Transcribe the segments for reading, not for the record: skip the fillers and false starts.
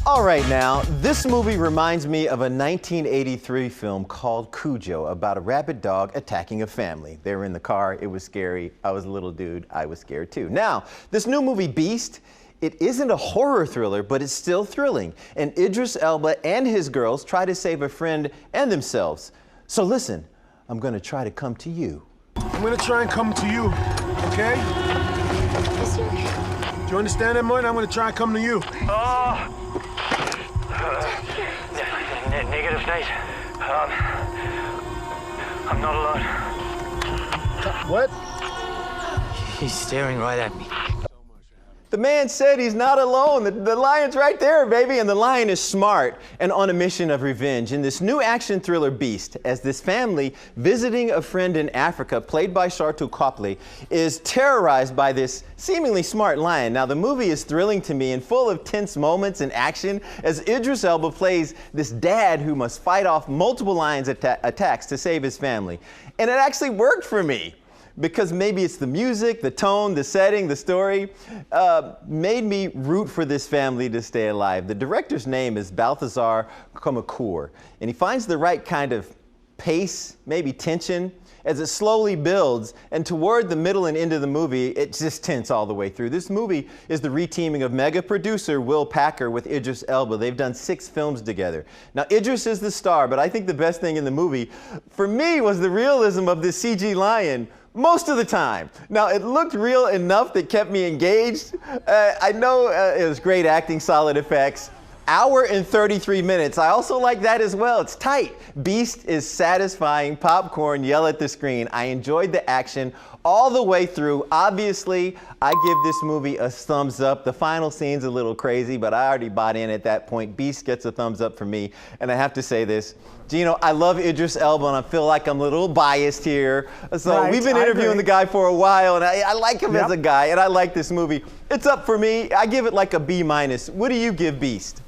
All right now, this movie reminds me of a 1983 film called Cujo about a rabid dog attacking a family. They were in the car, it was scary, I was a little dude, I was scared too. Now, this new movie Beast, it isn't a horror thriller, but it's still thrilling. And Idris Elba and his girls try to save a friend and themselves. So listen, I'm gonna try to come to you. I'm gonna try and come to you, okay? Do you understand that, Martin? I'm gonna try and come to you. Negative, Nate. I'm not alone. What? He's staring right at me. The man said he's not alone. The lion's right there, baby. And the lion is smart and on a mission of revenge. In this new action thriller Beast, as this family visiting a friend in Africa, played by Shartu Copley, is terrorized by this seemingly smart lion. Now, the movie is thrilling to me and full of tense moments and action as Idris Elba plays this dad who must fight off multiple lions' attacks to save his family. And it actually worked for me, because maybe it's the music, the tone, the setting, the story, made me root for this family to stay alive. The director's name is Balthazar Komakur, and he finds the right kind of pace, maybe tension, as it slowly builds, and toward the middle and end of the movie, it's just tense all the way through. This movie is the reteaming of mega producer Will Packer with Idris Elba. They've done 6 films together. Now, Idris is the star, but I think the best thing in the movie, for me, was the realism of this CG lion, most of the time. Now, it looked real enough that kept me engaged. I know it was great acting, solid effects. Hour and 33 minutes. I also like that as well. It's tight. Beast is satisfying popcorn, yell at the screen. I enjoyed the action all the way through. Obviously, I give this movie a thumbs up. The final scene's a little crazy, but I already bought in at that point. Beast gets a thumbs up for me. And I have to say this, Gino, I love Idris Elba, and I feel like I'm a little biased here. So right, we've been interviewing the guy for a while, and I like him as a guy, and I like this movie. It's up for me. I give it like a B-. What do you give Beast?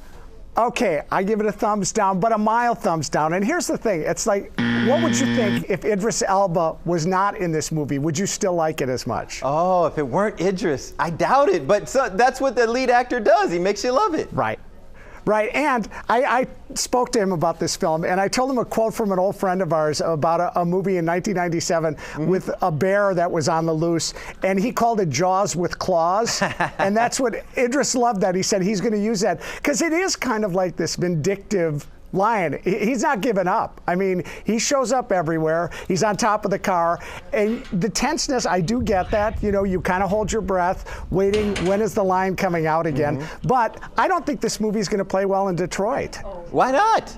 Okay, I give it a thumbs down, but a mild thumbs down. And here's the thing, it's like, what would you think if Idris Elba was not in this movie? Would you still like it as much? Oh, if it weren't Idris, I doubt it. But that's what the lead actor does. He makes you love it. Right. Right, and I spoke to him about this film, and I told him a quote from an old friend of ours about a movie in 1997 with a bear that was on the loose, and he called it Jaws with claws, and that's what Idris loved that. He said he's going to use that, because it is kind of like this vindictive lion. He's not giving up. I mean, he shows up everywhere. He's on top of the car. And the tenseness, I do get that. You know, you kind of hold your breath, waiting, when is the lion coming out again? But I don't think this movie is going to play well in Detroit. Why not?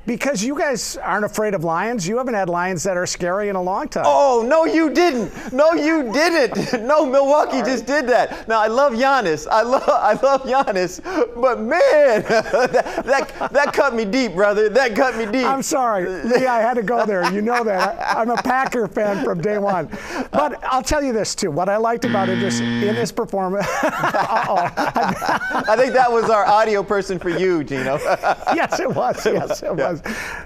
Because you guys aren't afraid of lions. You haven't had lions that are scary in a long time. Oh, no, you didn't. No, you didn't. No, Milwaukee just did that. Now, I love Giannis. I love Giannis. But, man, that cut me deep, brother. That cut me deep. I'm sorry. Lee, I had to go there. You know that. I'm a Packer fan from day one. But I'll tell you this, too. What I liked about it is in this performance. I think that was our audio person for you, Gino. Yes, it was. Yes, it was.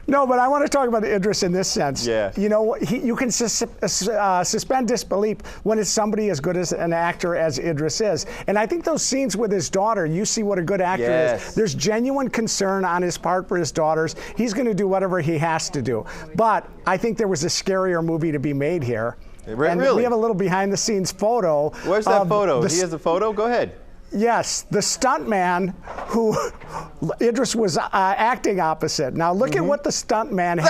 No, but I want to talk about Idris in this sense. Yeah. You know, you can suspend disbelief when it's somebody as good as an actor as Idris is. And I think those scenes with his daughter, you see what a good actor is. There's genuine concern on his part for his daughters. He's going to do whatever he has to do. But I think there was a scarier movie to be made here. And really? We have a little behind-the-scenes photo. Where's that photo? He has a photo? Go ahead. Yes, the stuntman who Idris was acting opposite. Now look at what the stuntman had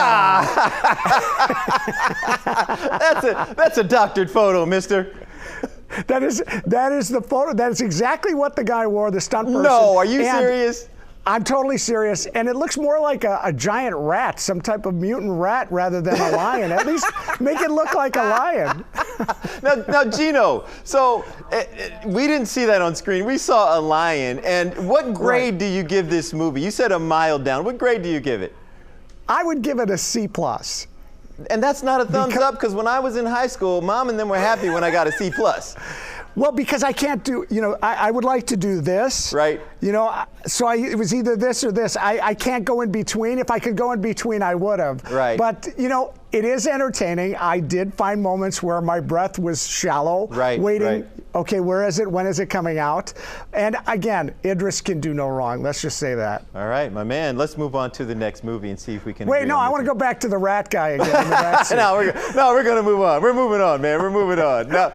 on. That's a doctored photo, mister. That is the photo. That is exactly what the guy wore, the stunt person. No, are you serious? I'm totally serious, and it looks more like a giant rat, some type of mutant rat rather than a lion. At least make it look like a lion. Now, Gino, so we didn't see that on screen. We saw a lion, and what grade do you give this movie? You said a mild down. What grade do you give it? I would give it a C+. And that's not a thumbs up, because when I was in high school, Mom and them were happy when I got a C+. Well, because I can't do, you know, I would like to do this. Right. You know, so it was either this or this. I can't go in between. If I could go in between, I would have. Right. But, you know, it is entertaining. I did find moments where my breath was shallow. Right. Waiting. Okay, where is it? When is it coming out? And again, Idris can do no wrong. Let's just say that. All right, my man. Let's move on to the next movie and see if we can. Wait, no, I want to go back to the rat guy again. In the back seat. No, we're going to move on. We're moving on, man. We're moving on. Now,